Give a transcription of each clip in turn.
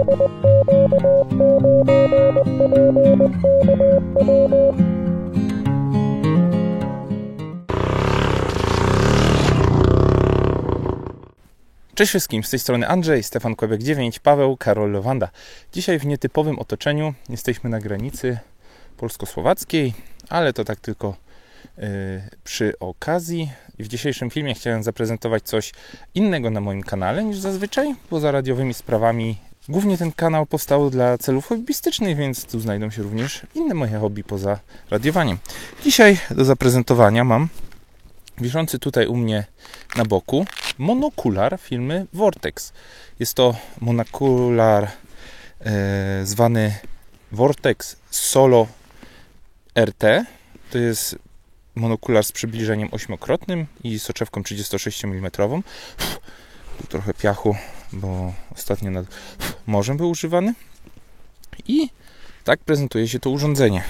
Cześć wszystkim, z tej strony Andrzej, Stefan Kłebek 9, Paweł, Karol Lewanda. Dzisiaj w nietypowym otoczeniu jesteśmy na granicy polsko-słowackiej, ale to tak tylko przy okazji. W dzisiejszym filmie chciałem zaprezentować coś innego na moim kanale niż zazwyczaj. Poza radiowymi sprawami głównie ten kanał powstał dla celów hobbystycznych, więc tu znajdą się również inne moje hobby poza radiowaniem. Dzisiaj do zaprezentowania mam wiszący tutaj u mnie na boku monokular firmy Vortex. Jest to monokular zwany Vortex Solo RT. To jest monokular z przybliżeniem 8-krotnym i soczewką 36 mm. Tu trochę piachu, bo ostatnio nad morzem był używany. I tak prezentuje się to urządzenie.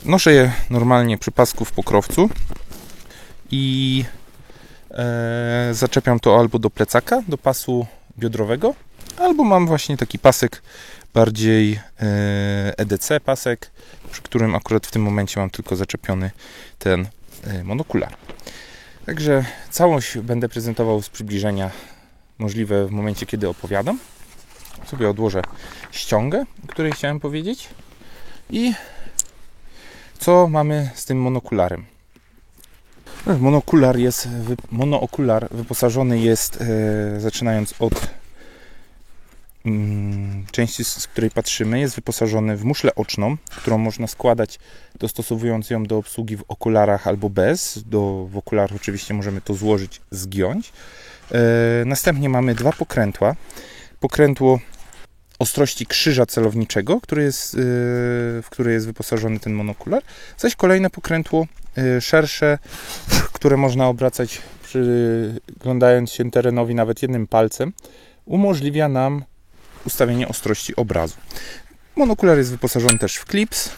Noszę je normalnie przy pasku w pokrowcu i zaczepiam to albo do plecaka, do pasu biodrowego, albo mam właśnie taki pasek bardziej EDC pasek, przy którym akurat w tym momencie mam tylko zaczepiony ten monokular. Także całość będę prezentował z przybliżenia możliwe w momencie, kiedy opowiadam. Sobie odłożę ściągę, o której chciałem powiedzieć. I co mamy z tym monokularem? Monookular wyposażony jest, zaczynając od części, z której patrzymy, jest wyposażony w muszlę oczną, którą można składać, dostosowując ją do obsługi w okularach albo bez. W okularach oczywiście możemy to złożyć, zgiąć. Następnie mamy dwa pokrętła. Pokrętło ostrości krzyża celowniczego, w które jest wyposażony ten monokular, zaś kolejne pokrętło szersze, które można obracać przyglądając się terenowi nawet jednym palcem, umożliwia nam ustawienie ostrości obrazu. Monokular jest wyposażony też w klips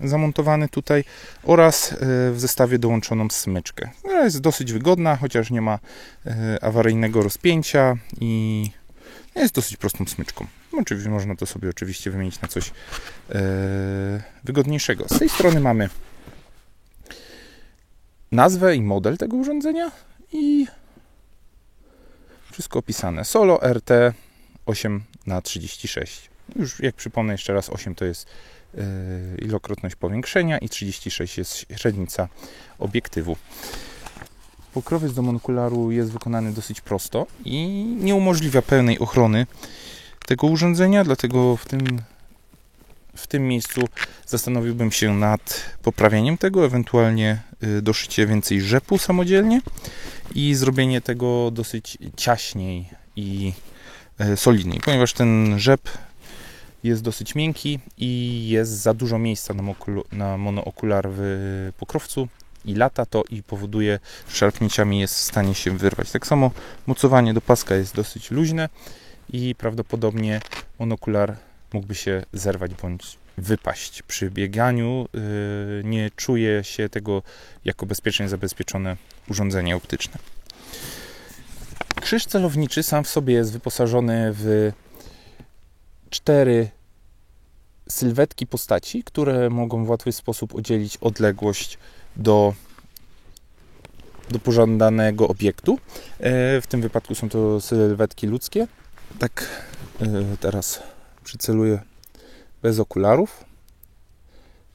zamontowany tutaj oraz w zestawie dołączoną smyczkę. Jest dosyć wygodna, chociaż nie ma awaryjnego rozpięcia i jest dosyć prostą smyczką. Oczywiście można to sobie oczywiście wymienić na coś wygodniejszego. Z tej strony mamy nazwę i model tego urządzenia i wszystko opisane. Solo RT 8x36. Już jak przypomnę jeszcze raz, 8 to jest ilokrotność powiększenia i 36 jest średnica obiektywu. Pokrowiec do monokularu jest wykonany dosyć prosto i nie umożliwia pełnej ochrony tego urządzenia, dlatego w tym miejscu zastanowiłbym się nad poprawieniem tego, ewentualnie doszycie więcej rzepu samodzielnie i zrobienie tego dosyć ciaśniej i solidniej, ponieważ ten rzep jest dosyć miękki i jest za dużo miejsca na monookular w pokrowcu i lata to i powoduje, że szarpnięciami jest w stanie się wyrwać. Tak samo mocowanie do paska jest dosyć luźne i prawdopodobnie monokular mógłby się zerwać bądź wypaść. Przy bieganiu nie czuje się tego jako bezpiecznie zabezpieczone urządzenie optyczne. Krzyż celowniczy sam w sobie jest wyposażony w 4 sylwetki postaci, które mogą w łatwy sposób oddzielić odległość do pożądanego obiektu. W tym wypadku są to sylwetki ludzkie. Tak, teraz przyceluję bez okularów.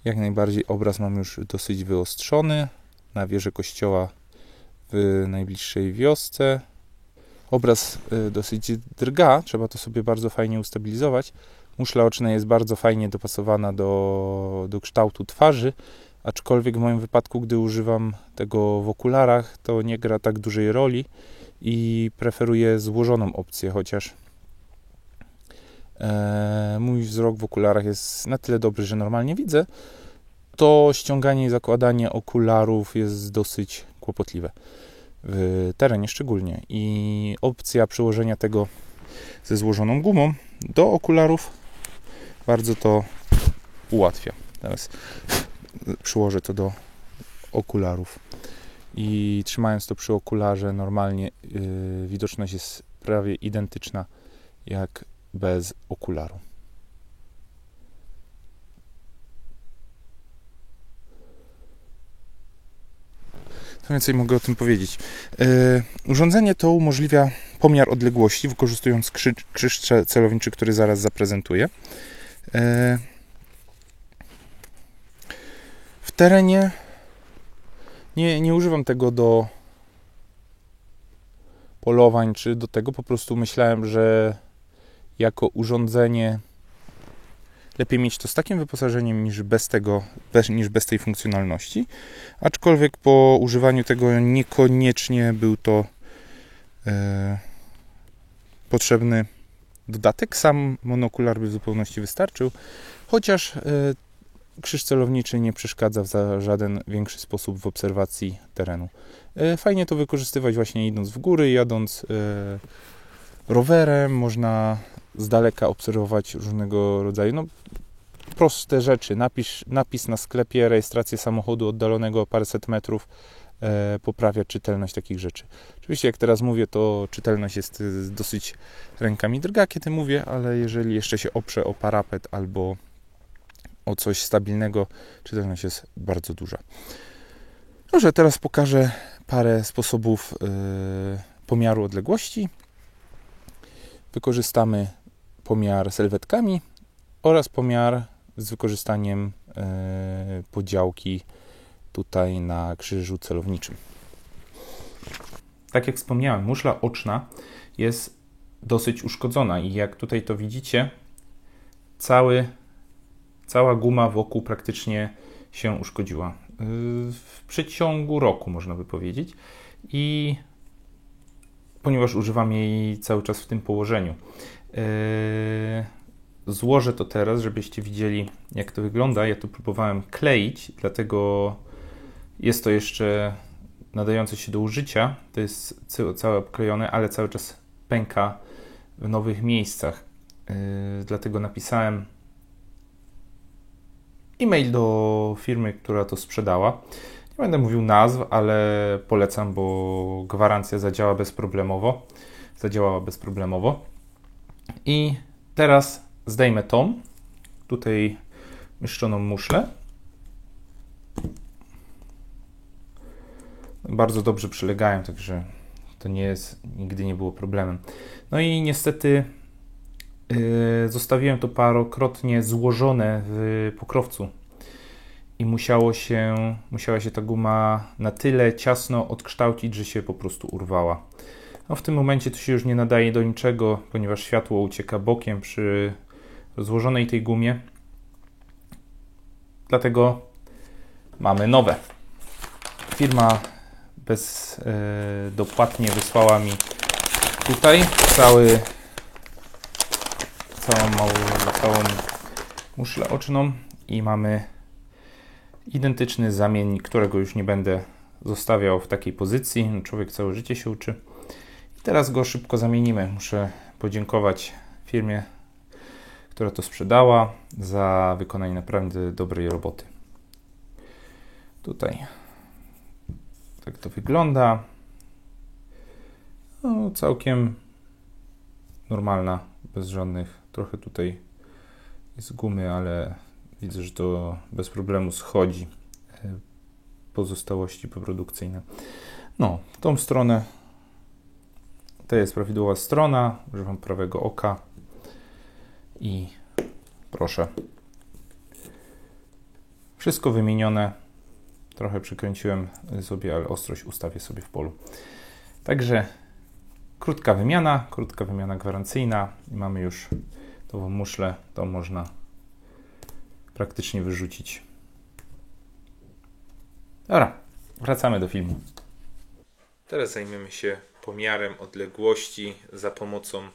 Jak najbardziej obraz mam już dosyć wyostrzony. Na wieży kościoła w najbliższej wiosce. Obraz dosyć drga, trzeba to sobie bardzo fajnie ustabilizować. Muszla oczna jest bardzo fajnie dopasowana do kształtu twarzy, aczkolwiek w moim wypadku, gdy używam tego w okularach, to nie gra tak dużej roli i preferuję złożoną opcję, chociaż mój wzrok w okularach jest na tyle dobry, że normalnie widzę, to ściąganie i zakładanie okularów jest dosyć kłopotliwe. W terenie szczególnie. I opcja przyłożenia tego ze złożoną gumą do okularów bardzo to ułatwia. Teraz przyłożę to do okularów i trzymając to przy okularze normalnie widoczność jest prawie identyczna jak bez okularu. Co więcej mogę o tym powiedzieć? Urządzenie to umożliwia pomiar odległości, wykorzystując krzyż celowniczy, który zaraz zaprezentuję. W terenie nie używam tego do polowań czy do tego. Po prostu myślałem, że jako urządzenie lepiej mieć to z takim wyposażeniem niż bez tej funkcjonalności. Aczkolwiek po używaniu tego niekoniecznie był to potrzebny dodatek. Sam monokular by w zupełności wystarczył, chociaż krzyż celowniczy nie przeszkadza w żaden większy sposób w obserwacji terenu. Fajnie to wykorzystywać właśnie idąc w góry, jadąc rowerem. Można z daleka obserwować różnego rodzaju proste rzeczy. Napis na sklepie, rejestrację samochodu oddalonego o paręset metrów poprawia czytelność takich rzeczy. Oczywiście jak teraz mówię, to czytelność jest dosyć rękami drga, kiedy mówię, ale jeżeli jeszcze się oprze o parapet albo o coś stabilnego, czytelność jest bardzo duża. Dobrze, teraz pokażę parę sposobów pomiaru odległości. Wykorzystamy pomiar sylwetkami oraz pomiar z wykorzystaniem podziałki tutaj na krzyżu celowniczym. Tak jak wspomniałem, muszla oczna jest dosyć uszkodzona i jak tutaj to widzicie, cała guma wokół praktycznie się uszkodziła. W przeciągu roku, można by powiedzieć. I ponieważ używam jej cały czas w tym położeniu. Złożę to teraz, żebyście widzieli, jak to wygląda. Ja tu próbowałem kleić, dlatego jest to jeszcze nadające się do użycia. To jest całe obklejone, ale cały czas pęka w nowych miejscach. Dlatego napisałem e-mail do firmy, która to sprzedała. Nie będę mówił nazw, ale polecam, bo gwarancja zadziałała bezproblemowo. I teraz zdejmę tą tutaj umieszczoną muszlę. Bardzo dobrze przylegają, także to nigdy nie było problemem. No i niestety zostawiłem to parokrotnie złożone w pokrowcu i musiała się ta guma na tyle ciasno odkształcić, że się po prostu urwała. No w tym momencie to się już nie nadaje do niczego, ponieważ światło ucieka bokiem przy złożonej tej gumie. Dlatego mamy nowe. Firma dopłatnie wysłała mi tutaj całą muszlę oczną i mamy identyczny zamiennik, którego już nie będę zostawiał w takiej pozycji. Człowiek całe życie się uczy. I teraz go szybko zamienimy. Muszę podziękować firmie, która to sprzedała, za wykonanie naprawdę dobrej roboty. Tutaj tak to wygląda. No, całkiem normalna, bez żadnych. Trochę tutaj jest gumy, ale widzę, że to bez problemu schodzi. Pozostałości poprodukcyjne. No, w tą stronę to jest prawidłowa strona. Używam prawego oka i proszę. Wszystko wymienione. Trochę przykręciłem sobie, ale ostrość ustawię sobie w polu. Także krótka wymiana gwarancyjna i mamy już tą muszlę, to można praktycznie wyrzucić. Dobra, wracamy do filmu. Teraz zajmiemy się pomiarem odległości za pomocą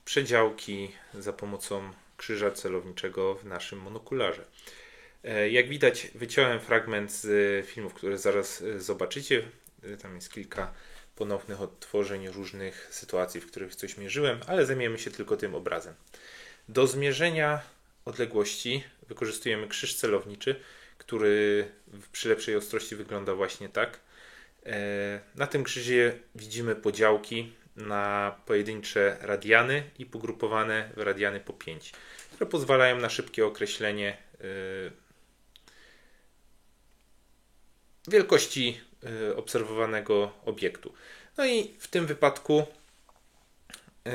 przedziałki, za pomocą krzyża celowniczego w naszym monokularze. Jak widać, wyciąłem fragment z filmów, które zaraz zobaczycie. Tam jest kilka ponownych odtworzeń różnych sytuacji, w których coś mierzyłem, ale zajmiemy się tylko tym obrazem. Do zmierzenia odległości wykorzystujemy krzyż celowniczy, który przy lepszej ostrości wygląda właśnie tak. Na tym krzyżie widzimy podziałki na pojedyncze radiany i pogrupowane w radiany po 5, które pozwalają na szybkie określenie wielkości obserwowanego obiektu. No i w tym wypadku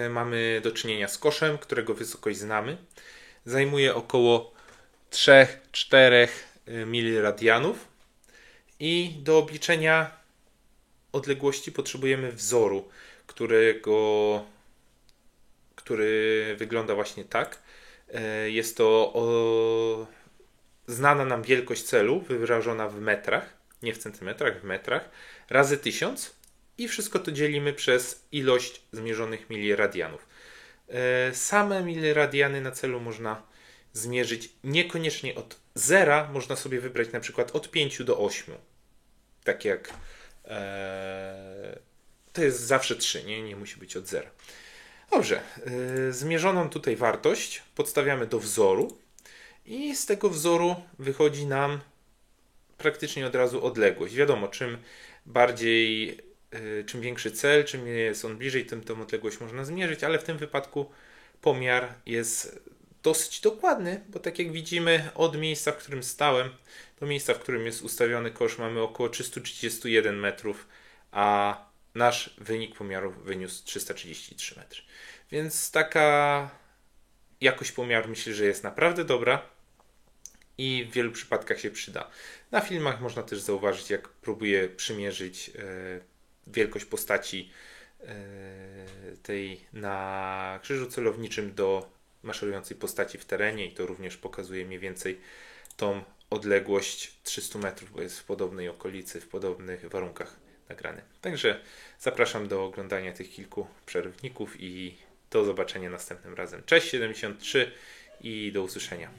mamy do czynienia z koszem, którego wysokość znamy. Zajmuje około 3-4 miliradianów i do obliczenia odległości potrzebujemy wzoru, który wygląda właśnie tak. Jest to znana nam wielkość celu, wyrażona w metrach, nie w centymetrach, w metrach, razy 1000 i wszystko to dzielimy przez ilość zmierzonych miliradianów. Same miliradiany na celu można zmierzyć niekoniecznie od 0, można sobie wybrać na przykład od 5 do 8. Tak jak to jest zawsze 3, nie musi być od 0. Dobrze, zmierzoną tutaj wartość podstawiamy do wzoru i z tego wzoru wychodzi nam praktycznie od razu odległość. Wiadomo, czym większy cel, czym jest on bliżej, tym tą odległość można zmierzyć, ale w tym wypadku pomiar jest dosyć dokładny, bo tak jak widzimy, od miejsca, w którym stałem, do miejsca, w którym jest ustawiony kosz, mamy około 331 metrów, a nasz wynik pomiaru wyniósł 333 metry. Więc taka jakość pomiaru myślę, że jest naprawdę dobra i w wielu przypadkach się przyda. Na filmach można też zauważyć, jak próbuję przymierzyć wielkość postaci tej na krzyżu celowniczym do maszerującej postaci w terenie i to również pokazuje mniej więcej tą odległość 300 metrów, bo jest w podobnej okolicy, w podobnych warunkach nagrane. Także zapraszam do oglądania tych kilku przerywników i do zobaczenia następnym razem. Cześć 73 i do usłyszenia.